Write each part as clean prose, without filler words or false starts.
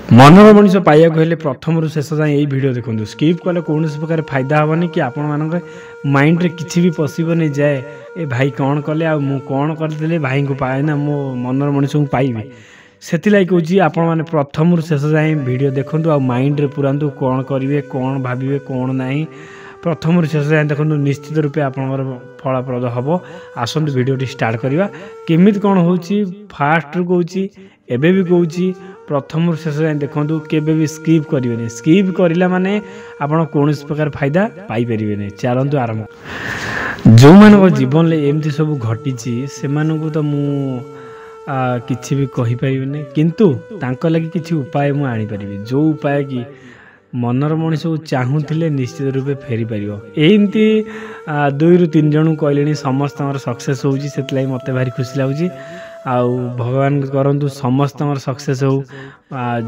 मनर मनीष पाइक हेल्ले प्रथम रु शेष जाए यही भिडियो देखो स्किप कले कौन प्रकार फायदा हेनी कि आपण मान माइंड रे किसी भी पशुनी जाए ए भाई कौन कले आ कौन करदे भाई को पाए ना मो मनर मनीष को पाइबे से कहूँ आपण मैंने प्रथम रु शेष जाए भिडियो देखूँ आ माइंड रे पुरातु कौन करेंगे कौन भावे कौन ना प्रथम रु शेष जाए देखो निश्चित रूपे आपंकर फलप्रद हम आसतु भिडियो स्टार्ट करवा केमी कौन हो फास्ट रु कहूँ एबे भी कहूँ प्रथम शेष जाए देखूँ केबे भी स्किप करेंगे स्किप करला माने आपण कौन प्रकार फायदा पाइपर चलतु आरंभ जो मान जीवन में एमती सब घटी से तो मु किसी भी कहीपर किंतु तांको लगी किसी उपाय मु आनीपारि जो उपाय कि मनर मनीष को चाहूले निश्चित रूपे फेरी पार एमती 2 ରୁ 3 जन कहले समस्त सक्सेस होती मत भारी खुशी लगुच आउ भगवान करंतु समस्त सक्सेस हो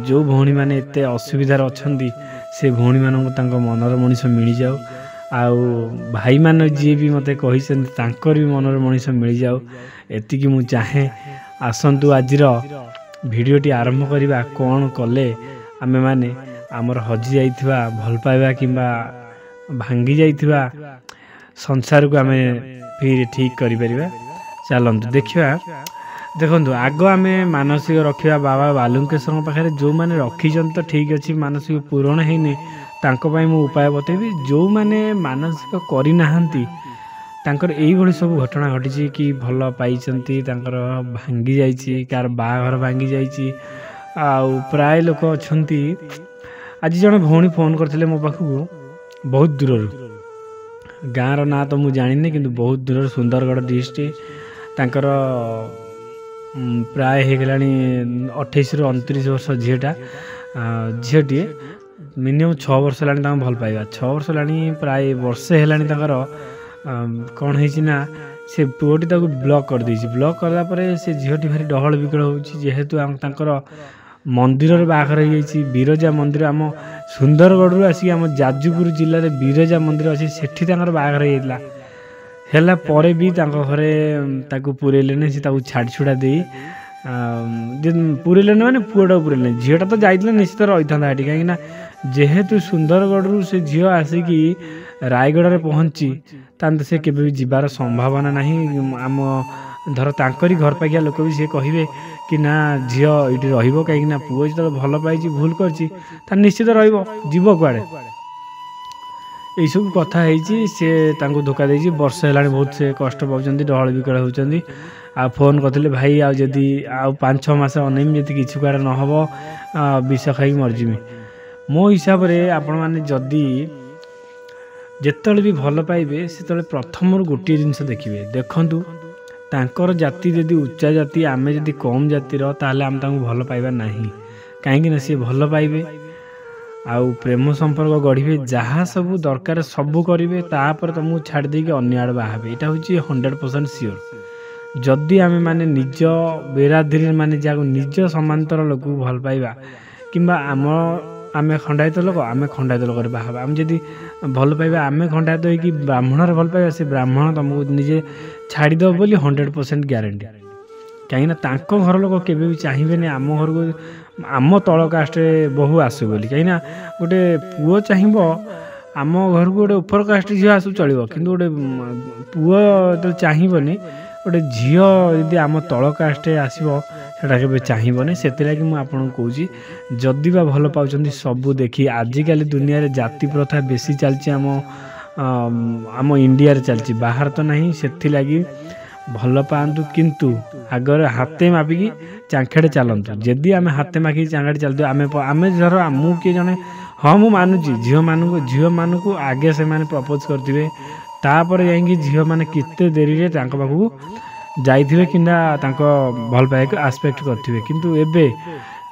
जो भौणी मैंने एत असुविधार अच्छा से भौणी मानक मनर मनीष मिल जाओ आउ भाई मान जी भी मत कही भी मनर मनीष मिल जाओ एतिकी मु चाहे आसतु आज भिडियोटी आरंभ करवा कौन कले आमे माने आमर हजि जाइथिबा भल पाइबा किंबा भांगी जाइथिबा संसार को आमे फिर ठीक करि परिबा चलंतु देखिबा देखंतु आगो आमे मानसिक रखिबा बाबा बालुकेश्वर पाखे जो माने रखिछन तो ठीक अछि मानसिक पूरण हेनी तांको पई मु उपाय बतेबी जो माने मानसिक करि नाहंती तांकर एई भली सब घटना घटी कि भल पाइछंती तांकर भांगी जाइछि कार बाघर भांगी जाइछि आउ प्राय लोक अछंती आज जन भौणी फोन करते मो पाखक बहुत दूर गाँव ना तो मुझे जानी कि बहुत दूर सुंदरगढ़ डिस्ट्रिक्ट तांकर प्राय हो गला 28 ରୁ 29 वर्ष झीटा झीटे मिनिमम 6 वर्ष है भल पाइबा 6 वर्ष है प्राय वर्षे है कौन है से पुओटी ब्लॉक कर देछि ब्लॉक करापर से झीटी भारी डहल विकल होेतु मंदिर बाहर बिरजा मंदिर आम सुंदरगढ़ रु आसिक आम जाजपुर जिले में बिरजा मंदिर अच्छी सेठी बाहर है परे भी घरे पुरेले से छाड़ी छुड़ा दे पुरेले माने पुआटा पुरेले झीटा तो जाइए निश्चित रही था कहीं जेहेतु सुंदरगढ़ रु से झील आसिकी रायगढ़ में पहुँची तांत से केबे भी जीवार संभावना नहीं आम धर तांकरी घर पाखिया लोक भी सी कहे कि ना झील ये रही पुओ जो भल पाई भूल कर निश्चित रजीव कुआड़े यही सब कथा सी धोखा दे वर्ष है बहुत से कष्ट पाँच डहल विकल होती आ फोन करते भाई आदि आउ 5-6 मास अनेम जी किसी कुआड़े नहब विष खाई मरजिमी मो हिसाब से आपण मैंने जदि जिते भी भल पाइबे से प्रथम गोटे जिनस देखिए देखु तांकर जाति जदि उच्चा जाति आमे जदि कम जातिर ताले आम तांको भल पाइबा नहीं कहीं सी भल पाइबे आउ प्रेम संपर्क गढ़े जहाँ सब दरकार सबू करेंगे तापर तुमको छाड़ देकी अन्य आड़ बाहे यहाँ हूँ 100% सियोर जदि आमे माने निज बेरादरी माने जहाँ निज समांतर लोक भल पाइबा किंबा आमे खंडायत लोक आमे खंडायत लोक बाहा आम जदि भल पाइबा आमे खंडायत होगी ब्राह्मण भल पाइबा से ब्राह्मण तुमको निजे छाड़ीदेव बोली 100% ग्यारंटी कहीं घर लोक केबे भी चाहिए आम घर को आम तल कास्ट बहु आसु बोली कहीं गोटे पुओ चाहिए आम घर को गोटे उपर कास्ट झील आसु चलो कि गोटे पुओ तो चाहिए गोटे झील यदि आम तल कास्ट आसो के चाहिए से मुझे कहूँ जदि बा भल पाँच सबू देखी आजिकल दुनिया रे जाति प्रथा बेसी चलती आम इंडिया रे चलती बाहर तो नहीं से लगी भल पातु किंतु आगर हाथे मापिकी चांखेड़े चलतु जदि आम हाथे माखी चांखेड़े चलते आम धर आमू किए जड़े हाँ मुझे मानुची झील मानू आगे से प्रपोज करते तापर जाकि झील मैंने केते देरी पाखक जाइए कि भल पाइक आस्पेक्ट करेंगे किंतु एबे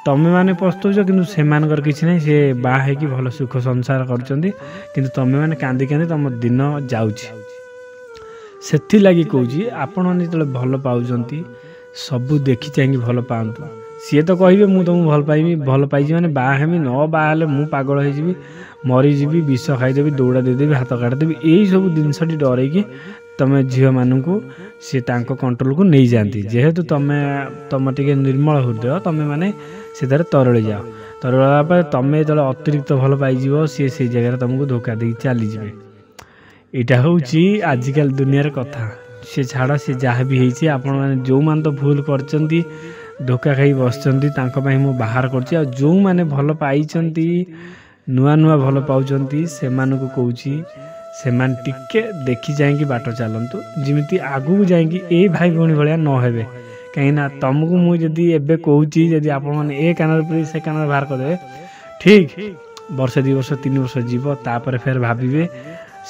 तमें मैंने पस्तौच कि से किसी ना सी बाहे भल सुख संसार कर तमें मैंने कांदी कांदी तुम दिन जाऊँगी से लगी कहूँ आपण मैंने जो भल पाँच सबू देखी चाहिए भल पातु सी तो कहे मुझे तुमको भल पाइबी भल पाई मैंने बाहेमी न बाहले मु पागल हो मरीजी विष खाईदेवी दौड़ा देदेवी हाथ काटिदेवी यही सब जिनस डरैकी तमें झील मानू सी कंट्रोल को नहीं जाती जेहेतु तुम टे निर्मल हृदय तमें माने से तरली जाओ तरल तुम जो अतिरिक्त भल पाई सी से जगह तुमको धोखा दे चली जाए। यहाँ हूँ आजिकल दुनियार कथा सी छाड़ सी जहाँ भी होती आपण मैंने जो मैंने तो भूल कर धोखा खाई बस मु बाहर कर जो मैंने भल पाई नुआ नुआ भल पाँच से कहूँ से टिके देखी जाएंगी बाट चलतु जमी आगू जाएंगी ए भाई भौणी भाया न हे कहीं तुमको मुझे कहूँ जदि आपण ए कान पूरी से कान बाहर करदे ठीक वर्ष 2 वर्ष 3 वर्ष जीव तापर फेर भाविबे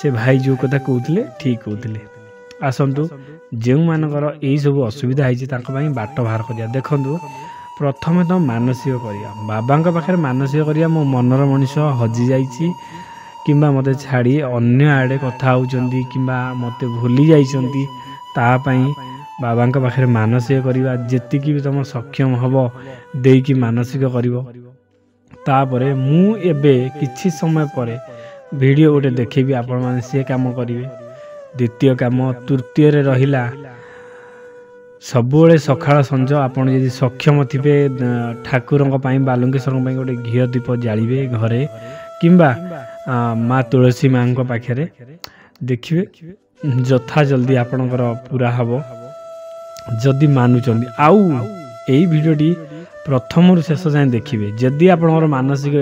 से भाई जो कथा कहते ठीक कहते। आसतु जो मानकर यही सब असुविधा है बाट बाहर करिया देखंतु प्रथमे तो मानसिक करिया बाबा पाखे मानसिक करिया मो मनर मनीष हजि जाइछि किंबा मते छाड़ी अन्य आड़े कथा होउचंदी किंबा मते भूली जाइचंदी तापाई बाबा पाखे मानसिक करिवा जेतिकी भी तुम सक्षम हबो देकी मानसिक करिवो। तापरे मु एबे किछि समय परे वीडियो गोटे देखेबी आपण माने से काम करिवे। द्वितीय काम तृतीय रे रहिला सबुले सकाळ संज आपण यदि सक्षम थिबे ठाकुरंक पई बालुंकेश्वरंक पई गोटे घिया दीप जालिबे घरे किंबा माँ तुलसी माँ पाखे देखिए जथा जल्दी आपणकर पूरा हम जदि मानुचंदी आउ यही भिडियोटी प्रथम शेष जाए देखिए जदि आपणकर मानसिक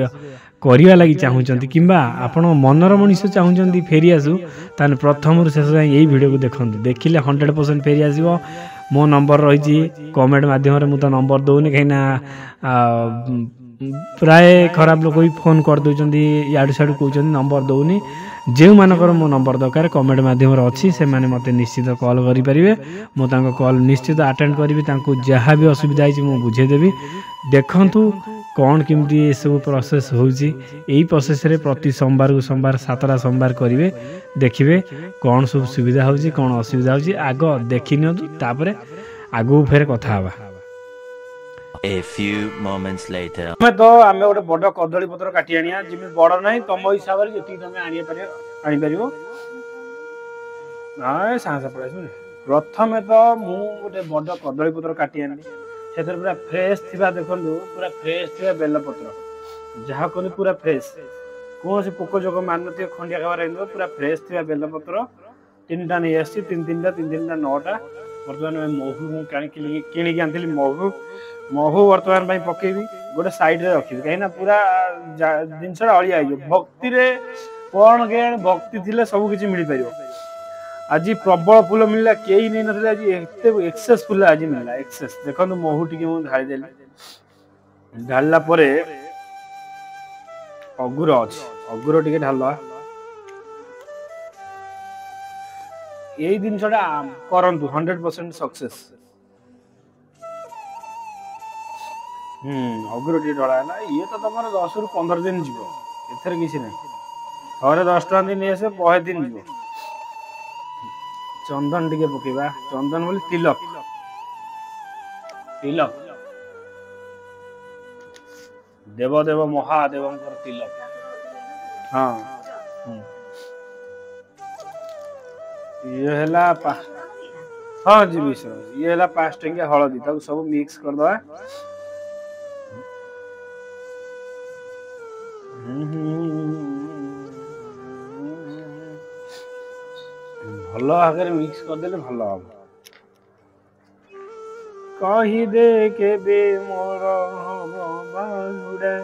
करने लगी चाहूँगी किंबा आपण मनर मनीष चाहूँगी फेरी आसू ताने प्रथम शेष जाए यही भिडियो को देखते देखिले 100% फेरी आसो। मो नंबर रही कमेंट मध्यम मुझे नंबर दौनी कहीं प्राय खराब लोग भी फोन कर दौरान याडू साडू कहते नंबर दौनी जो मानकर मो नंबर दरकार कमेंट मध्यम अच्छी से माने मते निश्चित कॉल करेंगे मुझे कॉल निश्चित अटेंड करी जहाँ भी असुविधा है बुझेदेवी। देखंतु कौन केमती ये सब प्रोसेस होची यही प्रोसेस रे प्रति सोमवार को सोमवार 7टा सोमवार करेंगे देखिए कौन सब सुविधा होची कौन असुविधा होची आग देखि नियंतु तापरे आगु फेर कथा हवा। A few moments later मैं तो आमे गोटे बड़ कदली पत्र काटी आनिया जिमि बड़ नाही तम हिसाब रे जति तमे आनी परिबो नाय सांसा पड़े सुन। प्रथमे तो मु गोटे बड़ कदली पत्र काटी आनी सेतर पूरा फ्रेश थिबा देखंदु पूरा फ्रेश थिबा बेल पत्र जहा कोनी पूरा फ्रेश कोन से पोको जोग मान नथि खंडिया खबर आइनो पूरा फ्रेश थिबा बेल पत्र 3टा नै आसी 3टा 9टा वर्तमान में महू किणी आनी महू वर्तमान पकेबी गोटे साइड रे रखी कहीं पूरा जिनसा अलिया भक्ति रे कौन के भक्ति थिले सब किछि मिल पारिबो। आज प्रबल फूल मिलला केही नै नथिले आज एते एक्सेस फूल आज मिलला एक्सेस देखंतु महू टिके मु ढाली देली ढालला परे अगुर अछि अगुर टिके ढालला यही जिनसटा करंतु 100% सक्सेस। अगुर टी ढला ना ये तो तुम 10 रु 15 दिन जीव एथर किसी ना थरे 10 टका दिन आसे 100 दिन जीव। चंदन टिके पकेबा चंदन बोली तिलक तिलक देव देव महादेव तिलक हाँ ये हैला हाँ जी मिश्र ये हैला 5 टंकिया हळदी ताको सब मिक्स कर दवा भल आगे मिक्स कर देले भल हम कही दे के बे मोर बाहुडा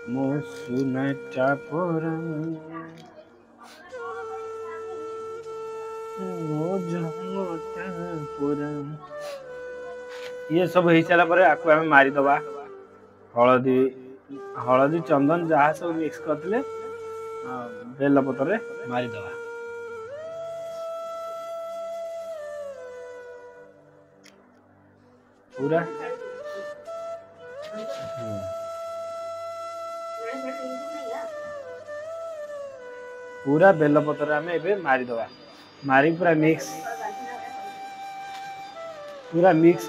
मो सुनाटा पर ये सब हो सारा पर आपको आम मारिदबा हलदी हलदी चंदन जहाँ सब मिक्स करते बेल पत्र मारिदबा पूरा पूरा बेल पत्र आम ए मारिदबा मारी पूरा मिक्स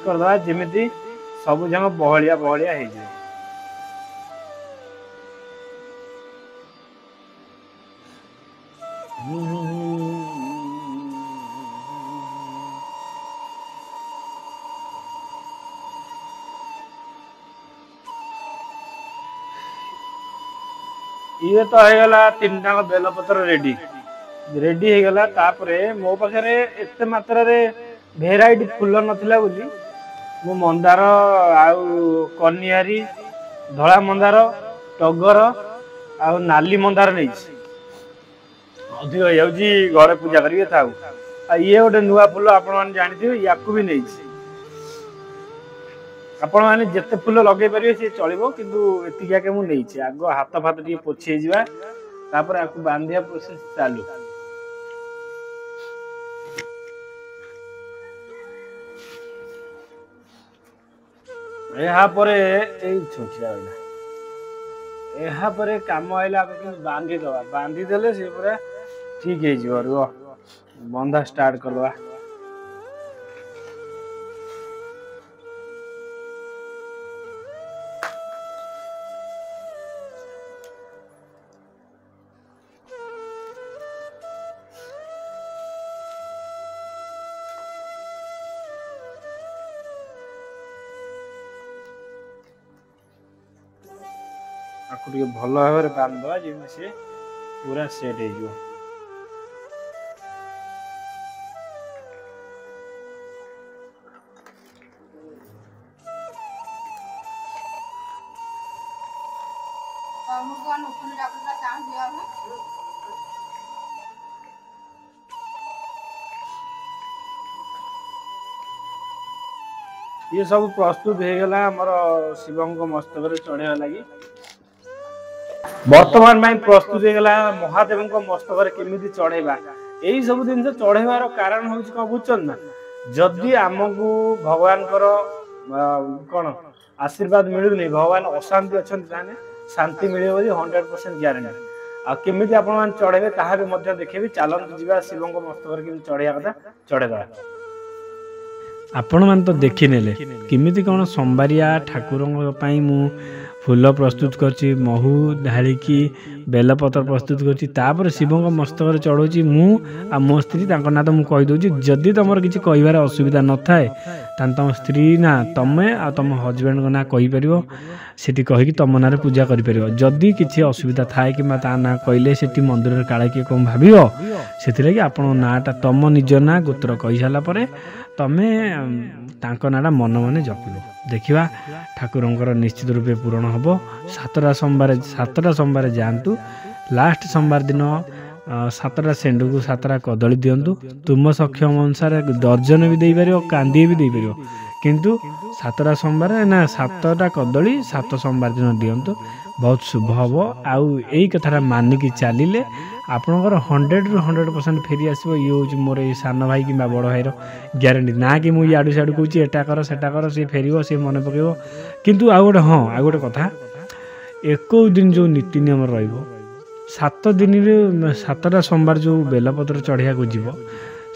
करदबा जेमिति सब जंग बहलिया बहलिया हो जाए। ये तो ହେଇଗଲା ତିନିଟା ବେଲପତ୍ର ରେଡି ରେଡି ହେଇଗଲା। ତାପରେ ମୋ ପାଖରେ ଏତେ ମାତ୍ରାରେ ଭେରାଇଟି ଫୁଲ ନଥିଲା ବୋଲି ମୁଁ ମନ୍ଦାର ଆଉ କନିଆରୀ ଧଳା ମନ୍ଦାର ଟଗର ଆଉ ନାଲି ମନ୍ଦାର ନେଇଛି। ଅଧିକ ହେଇଯାଉଛି ଘରେ ପୂଜା କରିବେ ଥାଉ। ଆଉ ଇଏ ଗୋଟେ ନୂଆ ଫୁଲ ଆପଣମାନେ ଜାଣିଥିବେ ୟାକୁ ବି ନେଇଛି। ଆପଣମାନେ ଯେତେ ଫୁଲ ଲଗେଇ ପାରିବେ ସିଏ ଚଳିବ କିନ୍ତୁ ଏତିକିଆକେ ମୁଁ ନେଇଛି। ଆଗ ହାତ ଫାତ ଟିକେ ପୋଛି ହେଇଯିବା ତାପରେ ଆକୁ ବାନ୍ଧିବା ପ୍ରୋସେସ ଚାଲୁ। ଏହା ପରେ ଏଇ ଛୋଟିଆ ରହିଲା ଏହା ପରେ କାମ ଆଇଲା ଆମେ କିନ୍ତୁ ବାନ୍ଧିଦବା। ବାନ୍ଧିଦେଲେ ସେ ପୁରା ଠିକ ହେଇଯିବ। ରୁହ ବନ୍ଧା ଷ୍ଟାର୍ଟ କରିଦବା। ଆକୁ ଟିକେ ଭଲ ଭାବରେ ବାନ୍ଧିଦବା ଯେମିତି ସେ ପୁରା ସେଟ୍ ହେଇଯିବ। ये सब प्रस्तुत ହେଇଗଲା ଆମର ଶିବଙ୍କ ମସ୍ତକରେ ଚଢେଇବା ଲାଗି। ବର୍ତ୍ତମାନ ପାଇଁ ପ୍ରସ୍ତୁତ ହେଇଗଲା ମହାଦେବଙ୍କ ମସ୍ତକରେ କେମିତି ଚଢେଇବା। ଏଇ ସବୁ ଜିନିଷ ଚଢେଇବାର କାରଣ ହଉଛି କଣ ବୁଝୁଛନ୍ତି ନା? ଯଦି ଆମକୁ ଭଗବାନଙ୍କର କଣ ଆଶୀର୍ବାଦ ମିଳୁନି, ଭଗବାନ ଅଶାନ୍ତି ଅଛନ୍ତି, ତାହେଲେ ଶାନ୍ତି ମିଳିବ ବୋଲି 100% ଗ୍ୟାରେଣ୍ଟି। ଆଉ କେମିତି ଆପଣମାନେ ଚଢେଇବେ ତାହା ବି ମଧ୍ୟ ଦେଖେଇବି। ଚାଲନ୍ତୁ ଯିବା ଶିବଙ୍କ ମସ୍ତକରେ କେମିତି ଚଢେଇବା କଥା ଚଢେଇଦବା। ଆପଣମାନେ ତ ଦେଖିନେଲେ କେମିତି କ'ଣ ସମ୍ବାରିଆ ଠାକୁରଙ୍କ ପାଇଁ ମୁଁ ଫୁଲ ପ୍ରସ୍ତୁତ କରିଛି, ମହୁ ଢାଳିକି ବେଲପତ୍ର ପ୍ରସ୍ତୁତ କରିଛି। ତାପରେ ଶିବଙ୍କ ମସ୍ତକରେ ଚଢ଼ଉଛି ମୁଁ ଆଉ ମୋ ସ୍ତ୍ରୀ। ତାଙ୍କ ନାଁ ତ ମୁଁ କହିଦେଉଛି। ଯଦି ତୁମର କିଛି କହିବାର ଅସୁବିଧା ନଥାଏ ତାହେଲେ ତୁମ ସ୍ତ୍ରୀ ନା ତୁମେ ଆଉ ତୁମ ହଜବେଣ୍ଡଙ୍କ ନାଁ କହିପାରିବ। ସେଠି କହିକି ତୁମ ନାଁରେ ପୂଜା କରିପାରିବ। ଯଦି କିଛି ଅସୁବିଧା ଥାଏ କିମ୍ବା ତା ନାଁ କହିଲେ ସେଠି ମନ୍ଦିରରେ କାଳେ କିଏ କ'ଣ ଭାବିବ, ସେଥିଲାଗି ଆପଣଙ୍କ ନାଁଟା ତୁମ ନିଜ ନାଁ ଗୋତ୍ର କହିସାରିଲା ପରେ ତମେ ତାଙ୍କ ନାଁଟା ମନେ ମନେ ଜପିବ। ଦେଖିବା ଠାକୁରଙ୍କର ନିଶ୍ଚିତ ରୂପେ ପୂରଣ ହେବ। ସାତଟା ସୋମବାର ଯାଆନ୍ତୁ। ଲାଷ୍ଟ ସୋମବାର ଦିନ 7ଟା ସେଣ୍ଡୁକୁ 7ଟା କଦଳୀ ଦିଅନ୍ତୁ। ତୁମ ସକ୍ଷମ ଅନୁସାରେ ଦର୍ଜନ ବି ଦେଇପାରିବ, କାନ୍ଦିଏ ବି ଦେଇପାରିବ। କିନ୍ତୁ 7ଟା ସୋମବାର ନା 7ଟା କଦଳୀ 7 ସୋମବାର ଦିନ ଦିଅନ୍ତୁ। ବହୁତ ଶୁଭ ହେବ। ଆଉ ଏଇ କଥାଟା ମାନିକି ଚାଲିଲେ ଆପଣଙ୍କର 100ରୁ 100% ଫେରି ଆସିବ। ଇଏ ହେଉଛି ମୋର ଏଇ ସାନ ଭାଇ କିମ୍ବା ବଡ଼ ଭାଇର ଗ୍ୟାରେଣ୍ଟି। ନା କି ମୁଁ ଇଆଡ଼ୁ ସିଆଡ଼ୁ କହୁଛି ଏଟା କର ସେଟା କର, ସିଏ ଫେରିବ, ସିଏ ମନେ ପକାଇବ। କିନ୍ତୁ ଆଉ ଗୋଟେ କଥା, 21 ଦିନ ଯେଉଁ ନୀତି ନିୟମ ରହିବ, 7 ଦିନରେ 7ଟା ସୋମବାର ଯେଉଁ ବେଲପତ୍ର ଚଢ଼େଇବାକୁ ଯିବ,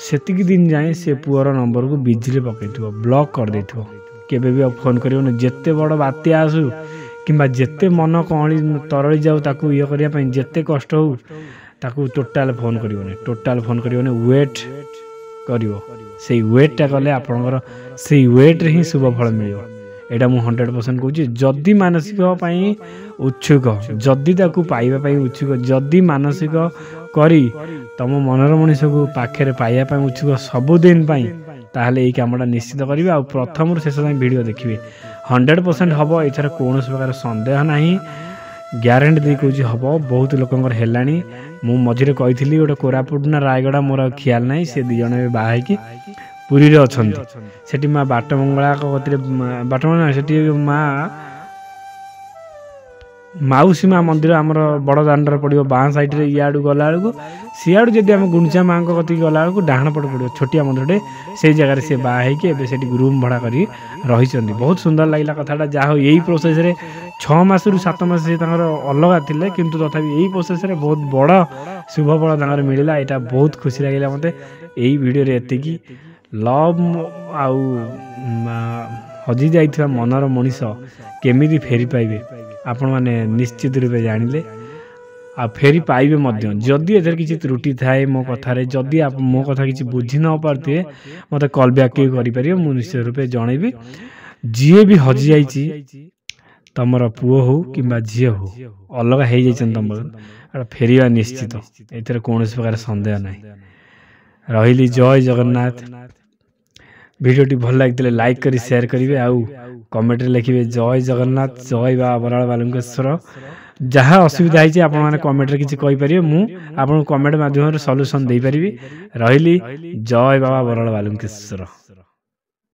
ସେତିକି ଦିନ ଯାଏଁ ସେ ପୁଅର ନମ୍ବରକୁ ବିଜିରେ ପକାଇଥିବ, ବ୍ଲକ୍ କରିଦେଇଥିବ। କେବେ ବି ଆଉ ଫୋନ୍ କରିବନି। ଯେତେ ବଡ଼ ବାତ୍ୟା ଆସୁ କିମ୍ବା ଯେତେ ମନ କହଳି ତରଳି ଯାଉ, ତାକୁ ଇଏ କରିବା ପାଇଁ ଯେତେ କଷ୍ଟ ହଉ, ତାକୁ ଟୋଟାଲ ଫୋନ୍ କରିବନି। ୱେଟ୍ କରିବ। ସେଇ ୱେଟ୍ଟା କଲେ ଆପଣଙ୍କର ସେଇ ୱେଟ୍ରେ ହିଁ ଶୁଭ ଫଳ ମିଳିବ। ଏଇଟା ମୁଁ 100% କହୁଛି। ଯଦି ମାନସିକ ପାଇଁ ଉତ୍ସୁକ, ଯଦି ତାକୁ ପାଇବା ପାଇଁ ଉତ୍ସୁକ, ଯଦି ମାନସିକ କରି ତମ ମନର ମଣିଷକୁ ପାଖରେ ପାଇବା ପାଇଁ ଉତ୍ସୁକ ସବୁଦିନ ପାଇଁ, ତାହେଲେ ଏଇ କାମଟା ନିଶ୍ଚିତ କରିବେ। ଆଉ ପ୍ରଥମରୁ ଶେଷ ଯାଏଁ ଭିଡ଼ିଓ ଦେଖିବେ। 100% ହେବ। ଏଥିରେ କୌଣସି ପ୍ରକାର ସନ୍ଦେହ ନାହିଁ। ଗ୍ୟାରେଣ୍ଟି ଦେଇ କହୁଛି ହେବ। ବହୁତ ଲୋକଙ୍କର ହେଲାଣି। ମୁଁ ମଝିରେ କହିଥିଲି ଗୋଟେ କୋରାପୁଟ ନା ରାୟଗଡ଼ା, ମୋର ଆଉ ଖିଆଲ ନାହିଁ। ସେ 2 ଜଣ ଏବେ ବାହା ହେଇକି ପୁରୀରେ ଅଛନ୍ତି। ସେଠି ମା ବାଟମଙ୍ଗଳାଙ୍କ କତିରେ ସେଠି ମାଉସୀ ମା ମନ୍ଦିର ଆମର ବଡ଼ ଦାଣ୍ଡରେ ପଡ଼ିବ ବାଁ ସାଇଡ଼ରେ। ଇଆଡ଼ୁ ଗଲାବେଳକୁ ସିଆଡ଼ୁ ଯଦି ଆମେ ଗୁଣ୍ଡିଚା ମାଙ୍କ କତିକି ଗଲାବେଳକୁ ଡାହାଣ ପଟ ପଡ଼ିବ ଛୋଟିଆ ମନ୍ଦିରଟେ। ସେଇ ଜାଗାରେ ସେ ବାହା ହେଇକି ଏବେ ସେଠି ରୁମ୍ ଭଡ଼ା କରି ରହିଛନ୍ତି। ବହୁତ ସୁନ୍ଦର ଲାଗିଲା କଥାଟା। ଯାହା ହଉ ଏଇ ପ୍ରୋସେସ୍ରେ 6 ମାସରୁ 7 ମାସ ସେ ତାଙ୍କର ଅଲଗା ଥିଲେ, କିନ୍ତୁ ତଥାପି ଏଇ ପ୍ରୋସେସ୍ରେ ବହୁତ ବଡ଼ ଶୁଭ ଫଳ ତାଙ୍କର ମିଳିଲା। ଏଇଟା ବହୁତ ଖୁସି ଲାଗିଲା ମୋତେ। ଏଇ ଭିଡ଼ିଓରେ ଏତିକି। ଲଭ୍ ଆଉ ହଜି ଯାଇଥିବା ମନର ମଣିଷ କେମିତି ଫେରି ପାଇବେ ଆପଣମାନେ ନିଶ୍ଚିତ ରୂପେ ଜାଣିଲେ, ଆଉ ଫେରି ପାଇବେ ମଧ୍ୟ। ଯଦି ଏଥିରେ କିଛି ତ୍ରୁଟି ଥାଏ ମୋ କଥାରେ, ଯଦି ମୋ କଥା କିଛି ବୁଝି ନ ପାରୁଥିବେ, ମୋତେ କଲ୍ ବ୍ୟାକ୍ କରିପାରିବେ। ମୁଁ ନିଶ୍ଚିତ ରୂପେ ଜଣେଇବି। ଯିଏ ବି ହଜିଯାଇଛି ତମର ପୁଅ ହଉ କିମ୍ବା ଝିଅ ହଉ ଅଲଗା ହେଇଯାଇଛନ୍ତି ତମ ଫେରିବା ନିଶ୍ଚିତ, ଏଥିରେ କୌଣସି ପ୍ରକାର ସନ୍ଦେହ ନାହିଁ। ରହିଲି, ଜୟ ଜଗନ୍ନାଥ। ଭିଡ଼ିଓଟି ଭଲ ଲାଗିଥିଲେ ଲାଇକ୍ କରି ସେୟାର କରିବେ, ଆଉ କମେଣ୍ଟରେ ଲେଖିବେ ଜୟ ଜଗନ୍ନାଥ, ଜୟ ବାବା ବରାଳ ବାଲୁଙ୍କେଶ୍ୱର। ଯାହା ଅସୁବିଧା ହେଇଛି ଆପଣମାନେ କମେଣ୍ଟରେ କିଛି କହିପାରିବେ, ମୁଁ ଆପଣଙ୍କୁ କମେଣ୍ଟ ମାଧ୍ୟମରେ ସଲ୍ୟୁସନ୍ ଦେଇପାରିବି। ରହିଲି, ଜୟ ବାବା ବରାଳ ବାଲୁଙ୍କେଶ୍ୱର।